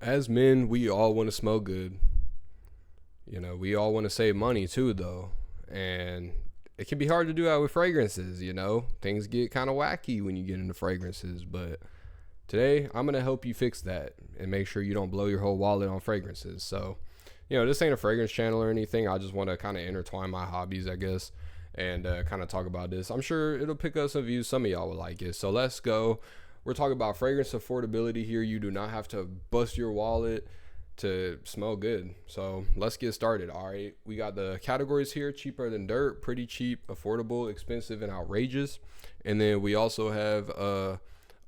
As men, we all want to smell good. You know, we all want to save money too, though. And it can be hard to do that with fragrances, you know? Things get kind of wacky when you get into fragrances. But today, I'm going to help you fix that and make sure you don't blow your whole wallet on fragrances. So, you know, this ain't a fragrance channel or anything. I just want to kind of intertwine my hobbies, I guess, and kind of talk about this. I'm sure it'll pick up some views. Some of y'all will like it. So let's go. We're talking about fragrance affordability here. You do not have to bust your wallet to smell good. So let's get started. All right, we got the categories here: cheaper than dirt, pretty cheap, affordable, expensive, and outrageous. And then we also have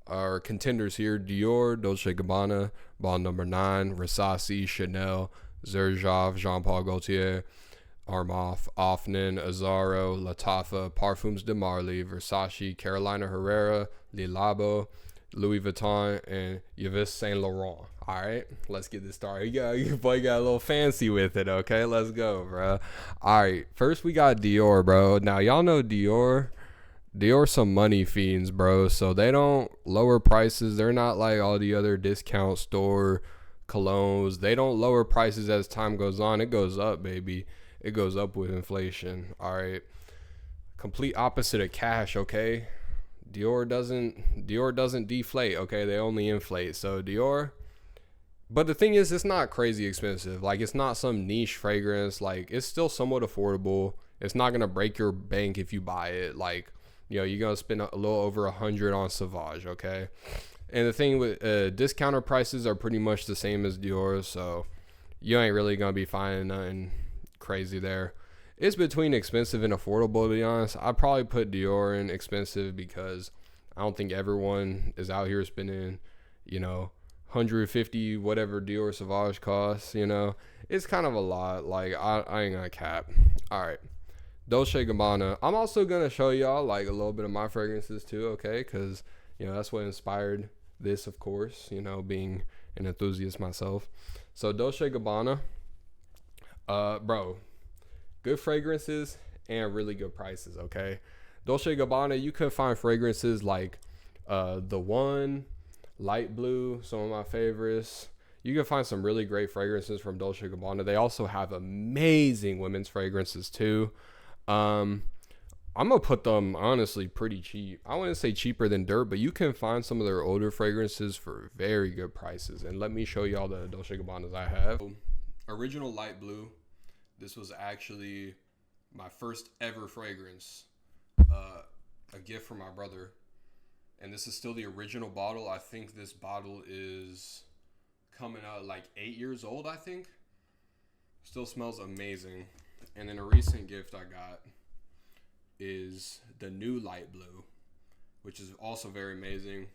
our contenders here: Dior, Dolce & Gabbana, Bond Number 9, Versace, Chanel, Xerjoff, Jean Paul Gaultier, Armaf, Offnen, Azzaro, Lattafa, Parfums de Marly, Versace, Carolina Herrera, Le Labo, Louis Vuitton, and Yves Saint Laurent. All right, let's get this started. Your boy got a little fancy with it. Okay, let's go, bro. All right, first we got Dior, bro. Now y'all know Dior some money fiends, bro. So they don't lower prices. They're not like all the other discount store colognes. They don't lower prices as time goes on. It goes up, baby. It goes up with inflation. All right, complete opposite of cash. Okay, Dior doesn't deflate. Okay, they only inflate. So Dior. But the thing is, it's not crazy expensive. Like, it's not some niche fragrance. Like, it's still somewhat affordable. It's not gonna break your bank if you buy it. Like, you know, you're gonna spend a little over 100 on Sauvage, okay? And the thing with discounter prices are pretty much the same as Dior, so you ain't really gonna be finding nothing crazy there. It's between expensive and affordable, to be honest. I'd probably put Dior in expensive because I don't think everyone is out here spending, you know, 150 whatever Dior Sauvage costs. You know, it's kind of a lot. Like, I ain't gonna cap. All right, Dolce & Gabbana. I'm also gonna show y'all like a little bit of my fragrances too, okay? Because, you know, that's what inspired this, of course, you know, being an enthusiast myself. So Dolce & Gabbana, bro, good fragrances and really good prices, okay? Dolce & Gabbana, you could find fragrances like The One, Light Blue, some of my favorites. You can find some really great fragrances from Dolce & Gabbana. They also have amazing women's fragrances too. I'm gonna put them honestly pretty cheap. I wouldn't say cheaper than dirt, but you can find some of their older fragrances for very good prices. And let me show you all the Dolce & Gabbanas I have. Original Light Blue. This was actually my first ever fragrance. A gift from my brother. And this is still the original bottle. I think this bottle is coming out like 8 years old, I think. Still smells amazing. And then a recent gift I got is the new Light Blue, which is also very amazing.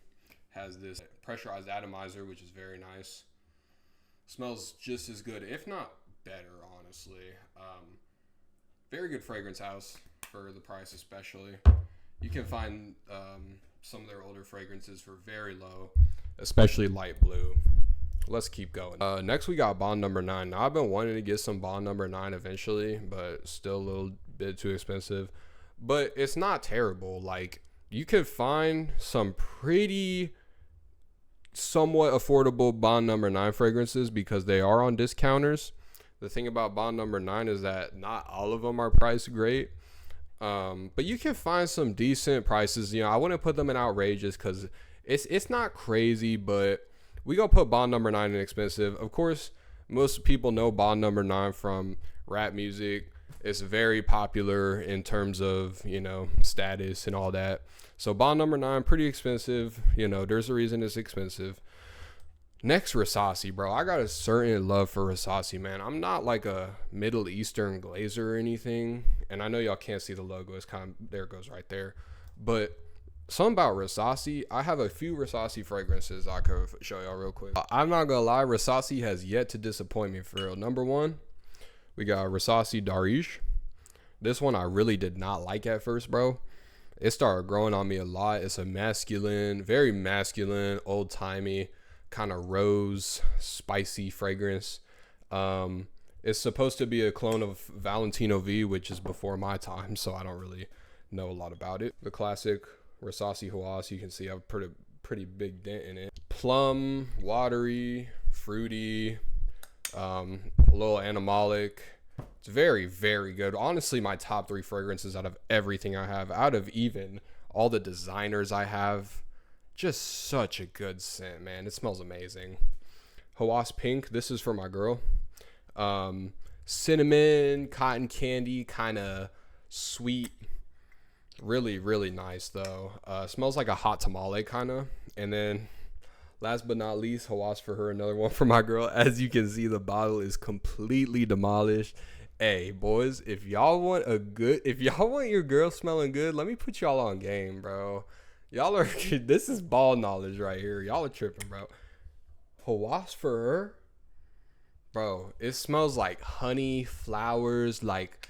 Has this pressurized atomizer, which is very nice. Smells just as good, if not better, honestly. Very good fragrance house for the price, especially. You can find some of their older fragrances for very low, especially Light Blue. Let's keep going. Next we got Bond Number 9. Now, I've been wanting to get some Bond Number 9 eventually, but still a little bit too expensive. But it's not terrible. Like, you could find some pretty somewhat affordable Bond Number 9 fragrances because they are on discounters. The thing about Bond Number 9 is that not all of them are priced great. But you can find some decent prices. You know, I wouldn't put them in outrageous because it's not crazy, but we gonna put Bond Number 9 in expensive. Of course, most people know Bond Number 9 from rap music. It's very popular in terms of, you know, status and all that. So Bond Number 9, pretty expensive. You know, there's a reason it's expensive. Next, Versace, bro. I got a certain love for Versace, man. I'm not like a Middle Eastern glazer or anything. And I know y'all can't see the logo. It's kind of, there it goes right there. But something about Versace, I have a few Versace fragrances I could show y'all real quick. I'm not going to lie. Versace has yet to disappoint me for real. Number 1, we got Versace Dariche. This one I really did not like at first, bro. It started growing on me a lot. It's a masculine, very masculine, old-timey, kind of rose spicy fragrance. It's supposed to be a clone of Valentino V, which is before my time, so I don't really know a lot about it. The classic Versace Huas, you can see I have a pretty big dent in it. Plum, watery, fruity, a little animalic. It's very, very good. Honestly, my top 3 fragrances out of everything I have, out of even all the designers I have, just such a good scent, man. It smells amazing. Hawas Pink, this is for my girl. Cinnamon, cotton candy, kind of sweet. Really, really nice, though. Smells like a hot tamale, kind of. And then, last but not least, Hawas for her, another one for my girl. As you can see, the bottle is completely demolished. Hey, boys, if y'all want your girl smelling good, let me put y'all on game, bro. Y'all are, this is ball knowledge right here. Y'all are tripping, bro. Hawas for her, bro. It smells like honey, flowers, like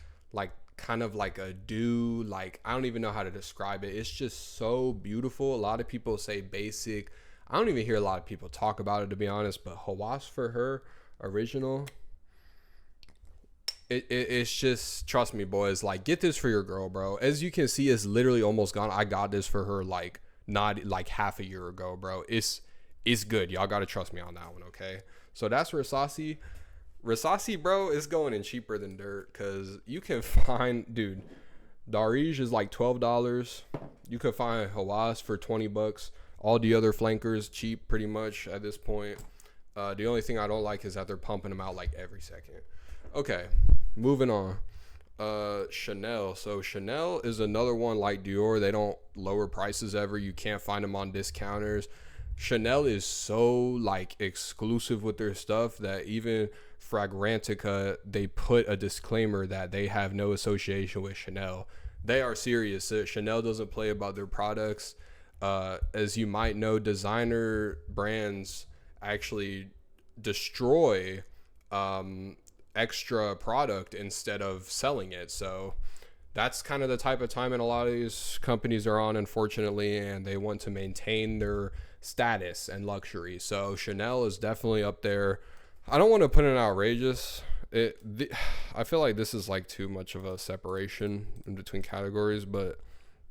kind of like a dew. Like, I don't even know how to describe it. It's just so beautiful. A lot of people say basic. I don't even hear a lot of people talk about it, to be honest. But Hawas for her, original. It's just, trust me, boys, like, get this for your girl, bro. As you can see, it's literally almost gone. I got this for her like not like half a year ago, bro. It's good. Y'all gotta trust me on that one, okay? So that's Rasasi. Rasasi, bro, is going in cheaper than dirt, because you can find, dude, Darige is like $12. You could find Hawas for $20. All the other flankers cheap pretty much at this point. The only thing I don't like is that they're pumping them out like every second. Okay, moving on. Chanel. So Chanel is another one like Dior. They don't lower prices ever. You can't find them on discounters. Chanel is so like exclusive with their stuff that even Fragrantica, they put a disclaimer that they have no association with Chanel. They are serious. Chanel doesn't play about their products. As you might know, designer brands actually destroy extra product instead of selling it. So that's kind of the type of time and a lot of these companies are on, unfortunately, and they want to maintain their status and luxury. So Chanel is definitely up there. I don't want to put it outrageous. I feel like this is like too much of a separation in between categories, but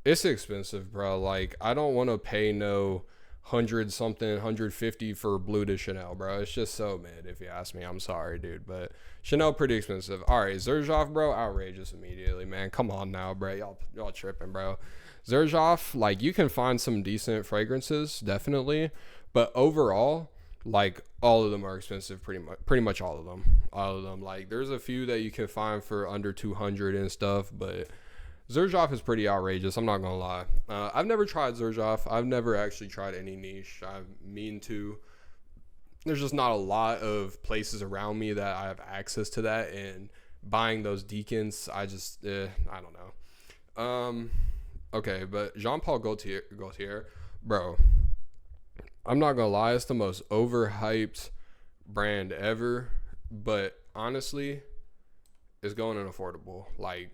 it's expensive, bro. Like, I don't want to pay no 100 something, 150 for Blue de Chanel, bro. It's just so mid, if you ask me. I'm sorry, dude, but Chanel pretty expensive. All right, Xerjoff, bro, outrageous immediately, man. Come on now, bro. Y'all tripping, bro. Xerjoff, like, you can find some decent fragrances, definitely, but overall, like, all of them are expensive, pretty much all of them. Like, there's a few that you can find for under 200 and stuff, but Xerjoff is pretty outrageous. I'm not gonna lie. I've never tried Xerjoff. I've never actually tried any niche. I mean to. There's just not a lot of places around me that I have access to that, and buying those Deacons, I just I don't know. Okay, but Jean Paul Gaultier, bro. I'm not gonna lie, it's the most overhyped brand ever, but honestly, it's going in affordable. Like,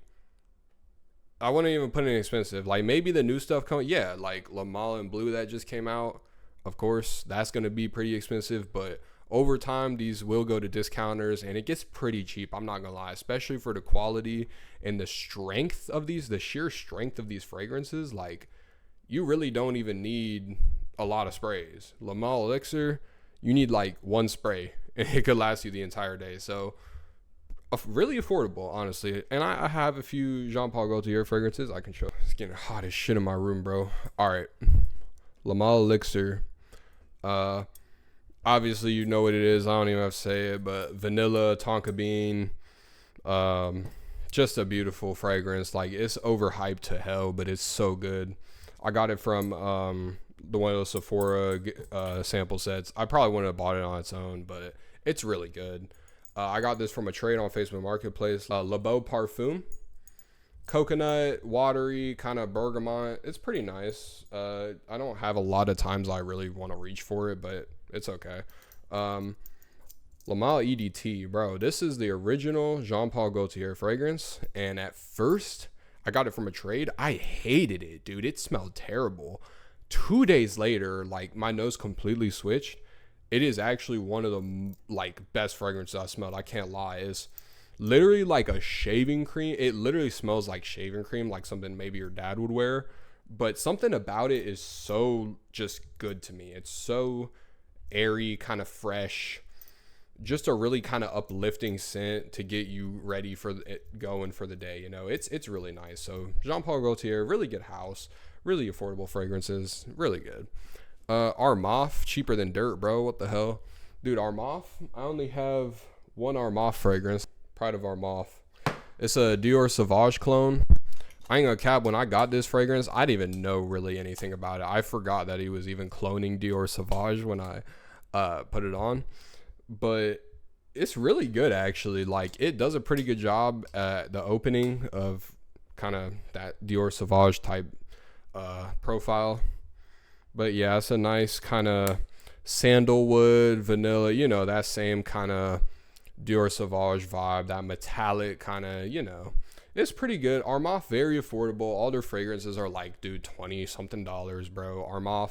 I wouldn't even put it in expensive. Like, maybe the new stuff coming, yeah, like La Mala and Blue that just came out, of course, that's going to be pretty expensive, but over time, these will go to discounters, and it gets pretty cheap, I'm not going to lie, especially for the quality and the strength of these, the sheer strength of these fragrances. Like, you really don't even need a lot of sprays. La Mala Elixir, you need like one spray, and it could last you the entire day. So, really affordable, honestly. And I have a few Jean Paul Gaultier fragrances I can show. It's getting hot as shit in my room, bro. All right, La Mala Elixir. Obviously you know what it is. I don't even have to say it, but vanilla, tonka bean, just a beautiful fragrance. Like, it's overhyped to hell, but it's so good. I got it from the one of those Sephora sample sets. I probably wouldn't have bought it on its own, but it's really good. I got this from a trade on Facebook Marketplace. Le Beau Parfum. Coconut, watery, kind of bergamot. It's pretty nice. I don't have a lot of times I really want to reach for it, but it's okay. La Mala EDT, bro. This is the original Jean Paul Gaultier fragrance. And at first, I got it from a trade. I hated it, dude. It smelled terrible. 2 days later, like, my nose completely switched. It is actually one of the like best fragrances I smelled. I can't lie. It's literally like a shaving cream. It literally smells like shaving cream, like something maybe your dad would wear. But something about it is so just good to me. It's so airy, kind of fresh. just a really kind of uplifting scent to get you ready for it going for the day. You know, it's really nice. So Jean Paul Gaultier, really good house, really affordable fragrances, really good. Armaf, cheaper than dirt, bro. What the hell, dude? Armaf, I only have one Armaf fragrance. Pride of Armaf. It's a Dior Sauvage clone. I ain't gonna cap, when I got this fragrance, I didn't even know really anything about it. I forgot that he was even cloning Dior Sauvage when I put it on. But it's really good, actually. Like, it does a pretty good job at the opening of kind of that Dior Sauvage type profile. But yeah, it's a nice kind of sandalwood, vanilla, you know, that same kind of Dior Sauvage vibe, that metallic kind of, you know. It's pretty good. Armaf, very affordable. All their fragrances are like, dude, 20 something dollars, bro. Armaf,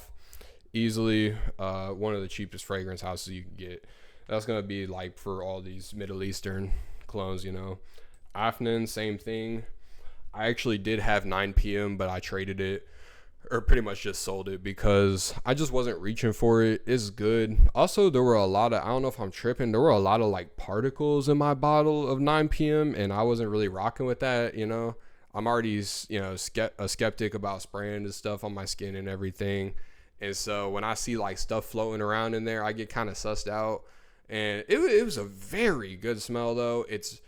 easily one of the cheapest fragrance houses you can get. That's going to be like for all these Middle Eastern clones, you know. Afnan, same thing. I actually did have 9 p.m., but I traded it, or pretty much just sold it, because I just wasn't reaching for it. It's good. Also, there were a lot of, I don't know if I'm tripping, there were a lot of like particles in my bottle of 9 p.m. and I wasn't really rocking with that, you know. I'm already, you know, a skeptic about spraying this stuff on my skin and everything. And so when I see like stuff floating around in there, I get kind of sussed out. And it was a very good smell though. It's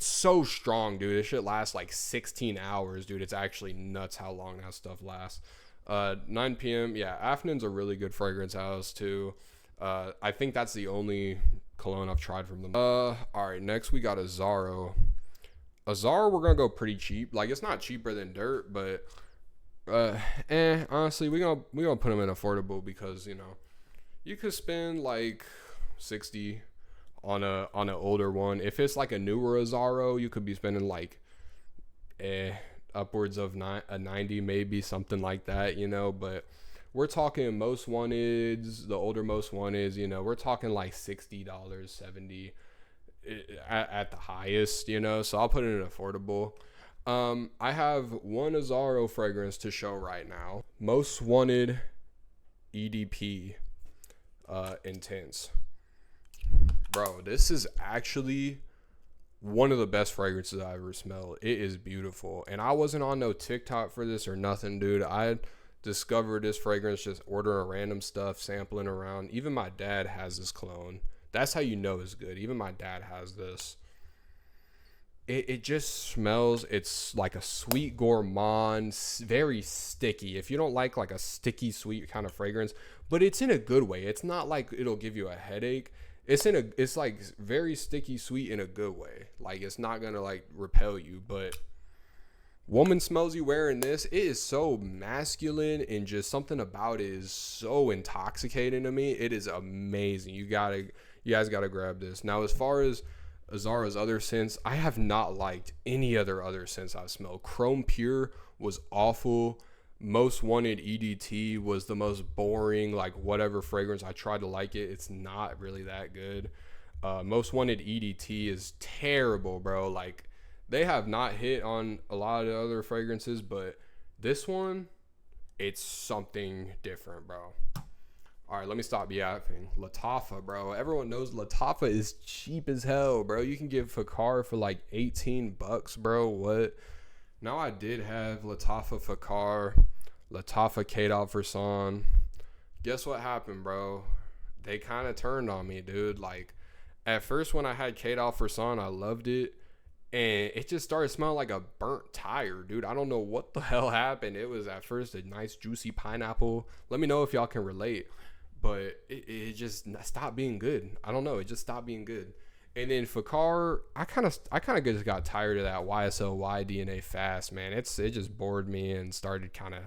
so strong, dude. This shit lasts like 16 hours, dude. It's actually nuts how long that stuff lasts. 9 p.m. Yeah, Afnan's a really good fragrance house too. I think that's the only cologne I've tried from them. All right, next we got Azzaro. Azzaro, we're gonna go pretty cheap. Like, it's not cheaper than dirt, but honestly, we gonna put them in affordable, because, you know, you could spend like 60 on an older one. If it's like a newer Azzaro, you could be spending like upwards of 90, maybe something like that, you know. But we're talking most wanteds, the older most wanteds, you know, we're talking like $60, $70 at the highest, you know. So I'll put it in affordable. I have one Azzaro fragrance to show right now. Most Wanted EDP Intense. Bro, this is actually one of the best fragrances I ever smelled. It is beautiful. And I wasn't on no TikTok for this or nothing, dude. I discovered this fragrance just ordering random stuff, sampling around. Even my dad has this cologne. That's how you know it's good. Even my dad has this. It just smells, it's like a sweet gourmand, very sticky. If you don't like a sticky sweet kind of fragrance, but it's in a good way. It's not like it'll give you a headache. It's like very sticky sweet in a good way. Like, it's not gonna like repel you. But woman smells you wearing this, it is so masculine, and just something about it is so intoxicating to me. It is amazing. You guys gotta grab this. Now, as far as Azzaro's other scents, I have not liked any other scents I've smelled. Chrome Pure was awful. Most Wanted EDT was the most boring, like, whatever fragrance. I tried to like it. It's not really that good. Most Wanted EDT is terrible, bro. Like, they have not hit on a lot of other fragrances, but this one, it's something different, bro. All right, let me stop yapping. Lattafa, bro. Everyone knows Lattafa is cheap as hell, bro. You can get Fakar for like $18, bro. What? Now, I did have Lattafa Fakar, Lattafa Kate Versailles. Guess what happened, bro? They kind of turned on me, dude. Like, at first when I had Kate Versailles, I loved it. And it just started smelling like a burnt tire, dude. I don't know what the hell happened. It was at first a nice juicy pineapple. Let me know if y'all can relate. But it just stopped being good. I don't know. It just stopped being good. And then Fakar, I kind of just got tired of that YSL Y DNA fast, man. It just bored me and started kind of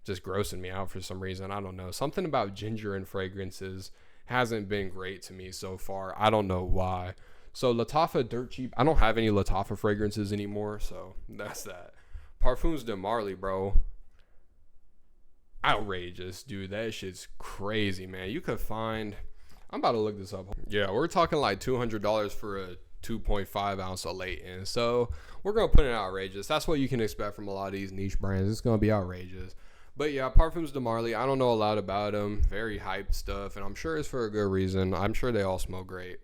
just grossing me out for some reason. I don't know. Something about ginger and fragrances hasn't been great to me so far. I don't know why. So Lattafa, dirt cheap. I don't have any Lattafa fragrances anymore, so that's that. Parfums de Marly, bro. Outrageous, dude. That shit's crazy, man. You could find, I'm about to look this up. Yeah, we're talking like $200 for a 2.5 ounce of latent. So we're gonna put it outrageous. That's what you can expect from a lot of these niche brands. It's gonna be outrageous. But yeah, Parfums de Marly, I don't know a lot about them. Very hyped stuff, and I'm sure it's for a good reason. I'm sure they all smell great.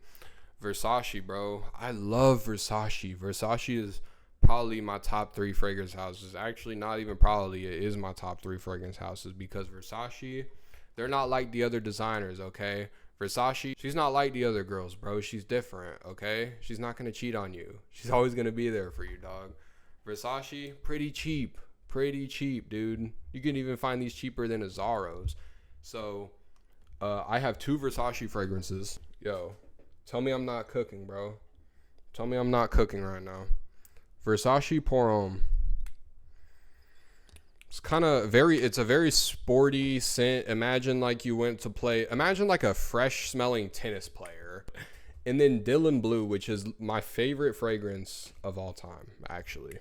Versace, bro. I love Versace. Versace is probably my top 3 fragrance houses. Actually, not even probably. It is my top 3 fragrance houses because Versace, they're not like the other designers, okay? Versace, she's not like the other girls, bro. She's different, okay? She's not going to cheat on you. She's always going to be there for you, dog. Versace, pretty cheap. Pretty cheap, dude. You can even find these cheaper than a Zaro's. So, I have 2 Versace fragrances. Yo, tell me I'm not cooking, bro. Tell me I'm not cooking right now. Versace Pour Homme. It's a very sporty scent. Imagine like you went to play, imagine like a fresh smelling tennis player. And then Dylan Blue, which is my favorite fragrance of all time, actually.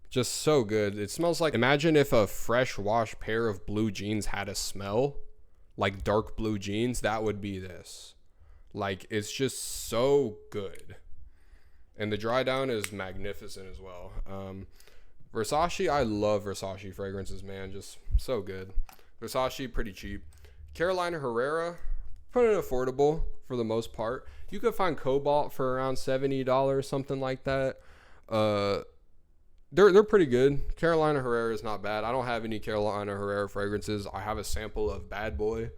Just so good. It smells like, imagine if a fresh washed pair of blue jeans had a smell, like dark blue jeans, that would be this. Like, it's just so good. And the dry down is magnificent as well. Versace, I love Versace fragrances, man. Just so good. Versace, pretty cheap. Carolina Herrera, pretty affordable for the most part. You could find Cobalt for around $70, something like that. They're pretty good. Carolina Herrera is not bad. I don't have any Carolina Herrera fragrances. I have a sample of Bad Boy.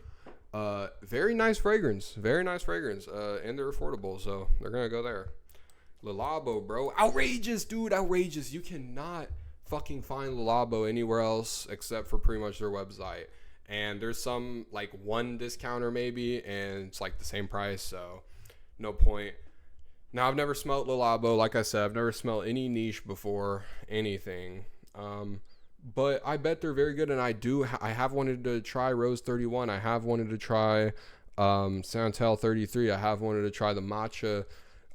Very nice fragrance. Very nice fragrance. And they're affordable, so they're going to go there. Le Labo, bro. Outrageous, dude. Outrageous. You cannot fucking find Le Labo anywhere else except for pretty much their website. And there's some, like, one discounter maybe, and it's, like, the same price, so no point. Now, I've never smelled Le Labo. Like I said, I've never smelled any niche before, anything. But I bet they're very good, and I have wanted to try Rose 31. I have wanted to try Santal 33. I have wanted to try the Matcha,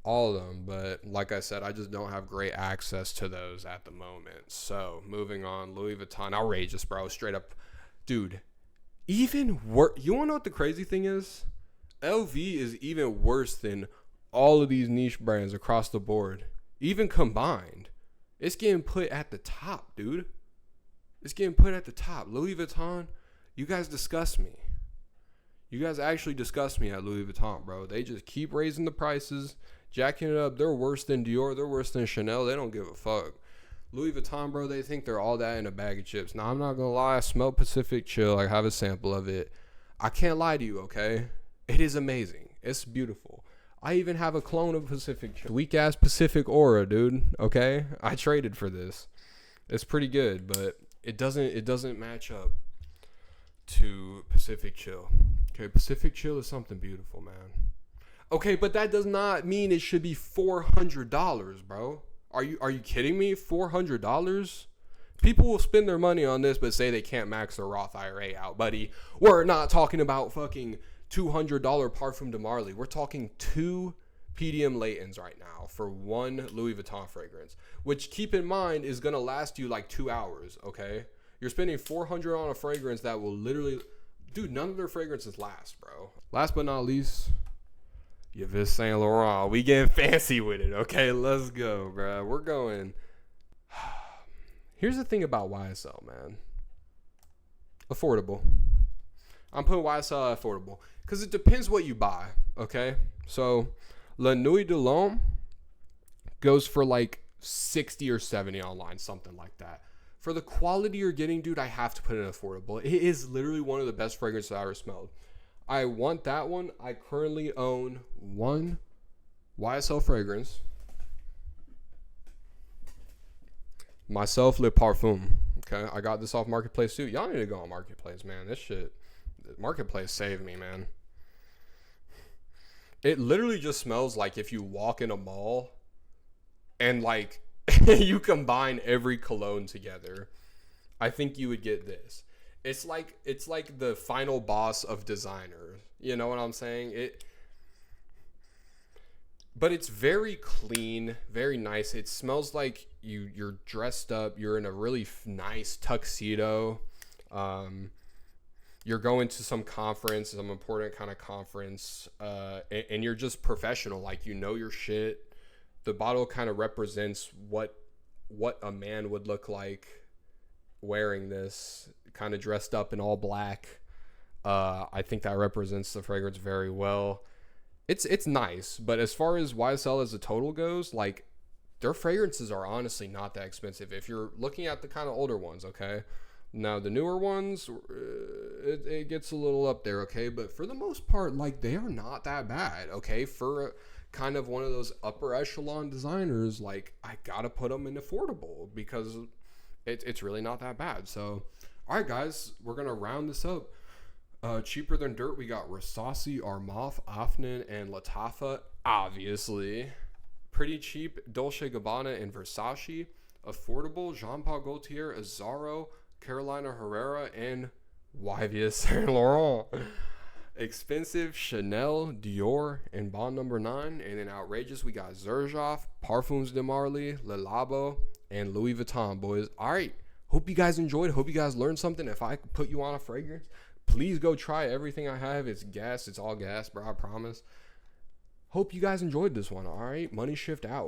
all of them. But like I said, I just don't have great access to those at the moment. So, moving on. Louis Vuitton. Outrageous, bro. Straight up. Dude, even worse. You want to know what the crazy thing is? LV is even worse than all of these niche brands across the board, even combined. It's getting put at the top, dude. It's getting put at the top. Louis Vuitton, you guys disgust me. You guys actually disgust me at Louis Vuitton, bro. They just keep raising the prices, jacking it up. They're worse than Dior. They're worse than Chanel. They don't give a fuck. Louis Vuitton, bro, they think they're all that in a bag of chips. Now, I'm not going to lie. I smell Pacific Chill. I have a sample of it. I can't lie to you, okay? It is amazing. It's beautiful. I even have a clone of Pacific Chill. Weak ass Pacific Aura, dude. Okay? I traded for this. It's pretty good, but it doesn't match up to Pacific Chill. Okay, Pacific Chill is something beautiful, man. Okay, but that does not mean it should be $400, bro. Are you kidding me? $400? People will spend their money on this but say they can't max their Roth IRA out, buddy. We're not talking about fucking $200 Parfum de Marly. We're talking 2 PDM Laytons right now for 1 Louis Vuitton fragrance, which, keep in mind, is going to last you like 2 hours, okay? You're spending $400 on a fragrance that will literally... Dude, none of their fragrances last, bro. Last but not least, Yves Saint Laurent. We getting fancy with it, okay? Let's go, bro. We're going... Here's the thing about YSL, man. Affordable. I'm putting YSL affordable because it depends what you buy, okay? So, La Nuit de l'Homme goes for like 60 or 70 online, something like that. For the quality you're getting, dude, I have to put it affordable. It is literally one of the best fragrances I ever smelled. I want that one. I currently own 1 YSL fragrance. Myself Le Parfum. Okay, I got this off Marketplace too. Y'all need to go on Marketplace, man. This shit, Marketplace saved me, man. It literally just smells like if you walk in a mall and like you combine every cologne together. I think you would get this. It's like the final boss of designer. You know what I'm saying? But it's very clean, very nice. It smells like you're dressed up. You're in a really nice tuxedo. You're going to some conference, some important kind of conference, and you're just professional. Like, you know your shit. The bottle kind of represents what a man would look like wearing this, kind of dressed up in all black. I think that represents the fragrance very well. It's nice, but as far as YSL as a total goes, like, their fragrances are honestly not that expensive if you're looking at the kind of older ones, okay? Now, the newer ones, it gets a little up there, okay? But for the most part, like, they are not that bad, okay? For kind of one of those upper echelon designers, like, I gotta put them in affordable because it's really not that bad. So, all right, guys, we're gonna round this up. Cheaper than dirt, we got Rasasi, Armaf, Afnan, and Latafa, obviously. Pretty cheap, Dolce & Gabbana and Versace. Affordable, Jean Paul Gaultier, Azzaro, Carolina Herrera, and YVS Saint Laurent. Expensive, Chanel, Dior, and Bond No. 9. And then outrageous, we got Xerjoff, Parfums de Marly, Le Labo, and Louis Vuitton, boys. All right, hope you guys enjoyed. Hope you guys learned something. If I could put you on a fragrance, please go try everything I have. It's gas. It's all gas, bro. I promise. Hope you guys enjoyed this one. All right, Money Shift out.